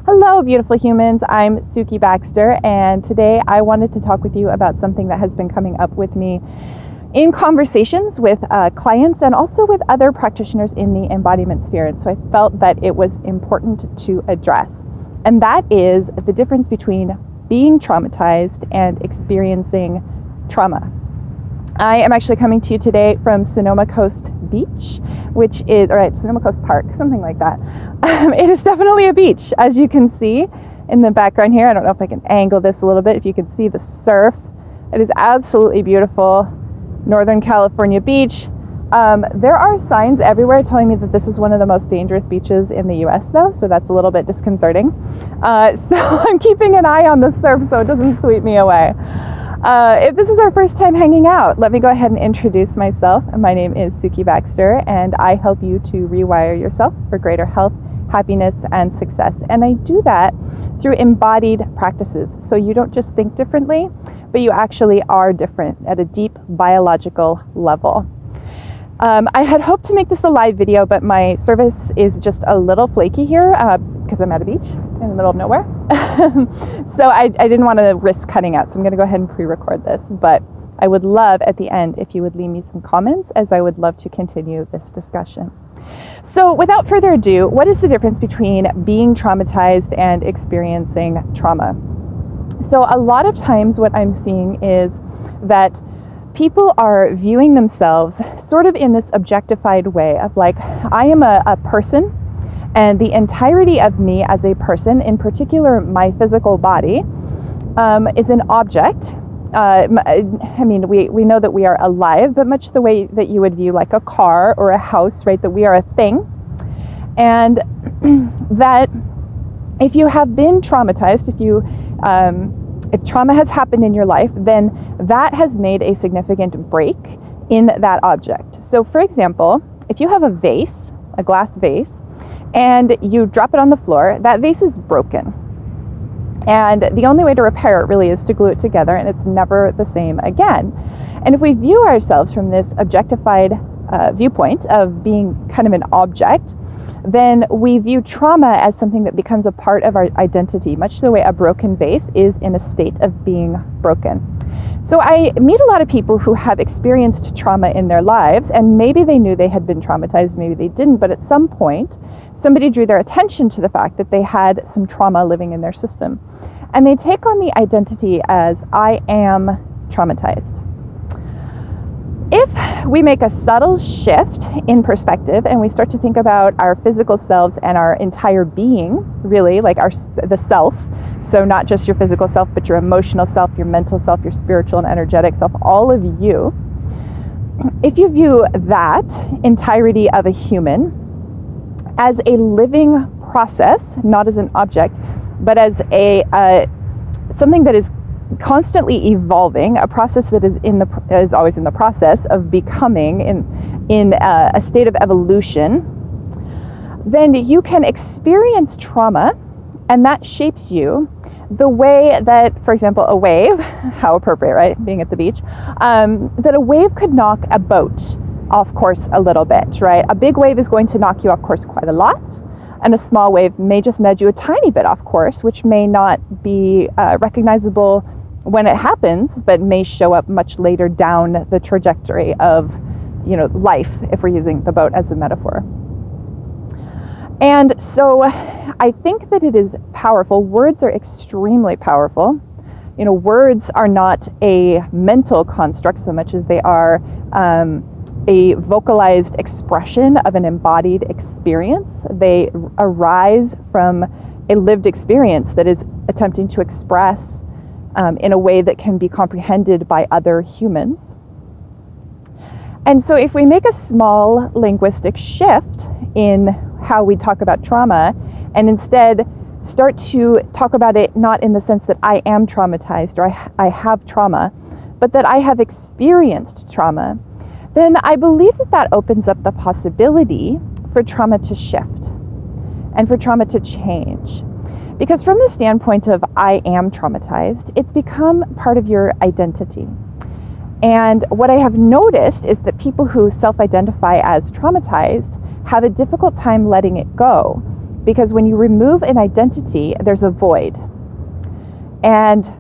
Hello, beautiful humans. I'm Sukie Baxter, and today I wanted to talk with you about something that has been coming up with me in conversations with clients and also with other practitioners in the embodiment sphere. And so I felt that it was important to address. And that is the difference between being traumatized and experiencing trauma. I am actually coming to you today from Sonoma Coast Beach, which is, Sonoma Coast Park, something like that. It is definitely a beach, as you can see in the background here. I don't know if I can angle this a little bit, if you can see the surf. It is absolutely beautiful. Northern California beach. There are signs everywhere telling me that this is one of the most dangerous beaches in the US though, so that's a little bit disconcerting. So I'm keeping an eye on the surf so it doesn't sweep me away. If this is our first time hanging out, let me go ahead and introduce myself. My name is Sukie Baxter, and I help you to rewire yourself for greater health, happiness, and success. And I do that through embodied practices. So you don't just think differently, but you actually are different at a deep biological level. I had hoped to make this a live video, but my service is just a little flaky here because I'm at a beach in the middle of nowhere. So I didn't want to risk cutting out, so I'm going to go ahead and pre-record this. But I would love at the end if you would leave me some comments, as I would love to continue this discussion. So without further ado, what is the difference between being traumatized and experiencing trauma? So a lot of times what I'm seeing is that people are viewing themselves sort of in this objectified way of like, I am a person, and the entirety of me as a person, in particular my physical body, is an object. I mean, we know that we are alive, but much the way that you would view like a car or a house, right? That we are a thing. And that if you have been traumatized, if trauma has happened in your life, then that has made a significant break in that object. So for example, if you have a vase, a glass vase, and you drop it on the floor, that vase is broken. And the only way to repair it really is to glue it together, and it's never the same again. And if we view ourselves from this objectified viewpoint of being kind of an object, then we view trauma as something that becomes a part of our identity, much the way a broken vase is in a state of being broken. So I meet a lot of people who have experienced trauma in their lives, and maybe they knew they had been traumatized, maybe they didn't, but at some point, somebody drew their attention to the fact that they had some trauma living in their system. And they take on the identity as, I am traumatized. If we make a subtle shift in perspective and we start to think about our physical selves and our entire being, really, like the self, so not just your physical self, but your emotional self, your mental self, your spiritual and energetic self, all of you, if you view that entirety of a human as a living process, not as an object, but as something that is constantly evolving, a process that is always in the process of becoming in a state of evolution, then you can experience trauma, and that shapes you the way that, for example, a wave, how appropriate, right, being at the beach, that a wave could knock a boat off course a little bit, right? A big wave is going to knock you off course quite a lot, and a small wave may just nudge you a tiny bit off course, which may not be recognizable when it happens, but may show up much later down the trajectory of, life, if we're using the boat as a metaphor. And so I think that it is powerful. Words are extremely powerful. Words are not a mental construct so much as they are a vocalized expression of an embodied experience. They arise from a lived experience that is attempting to express in a way that can be comprehended by other humans. And so if we make a small linguistic shift in how we talk about trauma, and instead start to talk about it not in the sense that I am traumatized or I have trauma, but that I have experienced trauma, then I believe that opens up the possibility for trauma to shift and for trauma to change. Because from the standpoint of I am traumatized, it's become part of your identity. And what I have noticed is that people who self-identify as traumatized have a difficult time letting it go, Because when you remove an identity, there's a void. And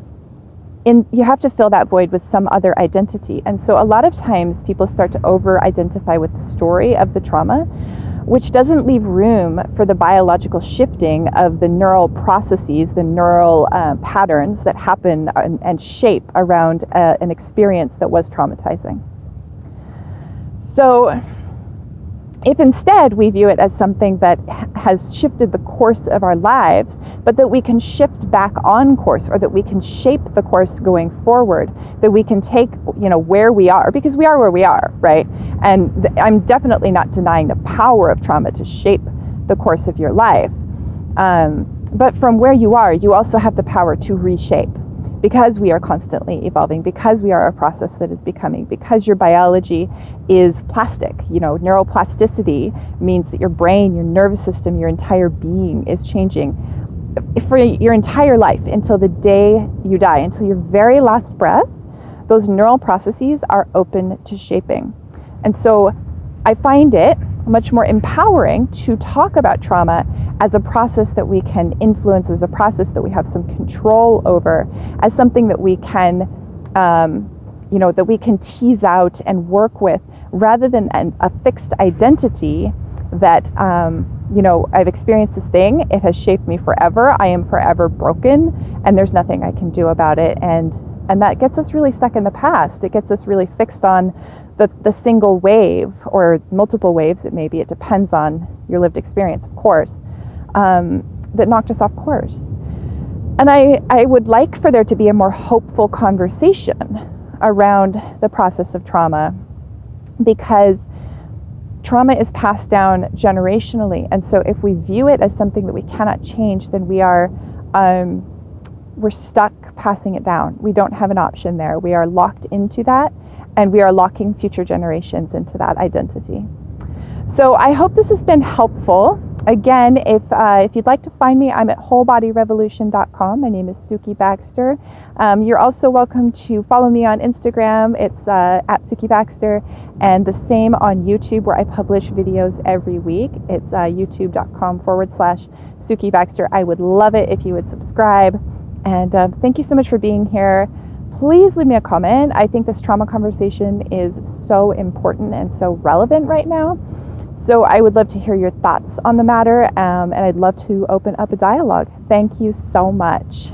you have to fill that void with some other identity. And so a lot of times people start to over-identify with the story of the trauma, which doesn't leave room for the biological shifting of the neural processes, the neural patterns that happen and shape around an experience that was traumatizing. So if instead we view it as something that has shifted the course of our lives, but that we can shift back on course, or that we can shape the course going forward, that we can take, where we are, because we are where we are, right? And I'm definitely not denying the power of trauma to shape the course of your life. But from where you are, you also have the power to reshape, because we are constantly evolving, because we are a process that is becoming, because your biology is plastic. Neuroplasticity means that your brain, your nervous system, your entire being is changing for your entire life until the day you die, until your very last breath. Those neural processes are open to shaping. And so I find it much more empowering to talk about trauma as a process that we can influence, as a process that we have some control over, as something that we can, that we can tease out and work with, rather than a fixed identity that, I've experienced this thing, it has shaped me forever, I am forever broken, and there's nothing I can do about it. And that gets us really stuck in the past. It gets us really fixed on the single wave, or multiple waves, it depends on your lived experience, of course, that knocked us off course. And I would like for there to be a more hopeful conversation around the process of trauma, because trauma is passed down generationally. And so if we view it as something that we cannot change, then we're stuck passing it down. We don't have an option there. We are locked into that, and we are locking future generations into that identity. So I hope this has been helpful. Again, if you'd like to find me, I'm at wholebodyrevolution.com. My name is Sukie Baxter. You're also welcome to follow me on Instagram. It's at Sukie Baxter, and the same on YouTube, where I publish videos every week. It's youtube.com/Sukie Baxter. I would love it if you would subscribe. And thank you so much for being here. Please leave me a comment. I think this trauma conversation is so important and so relevant right now. So I would love to hear your thoughts on the matter, and I'd love to open up a dialogue. Thank you so much.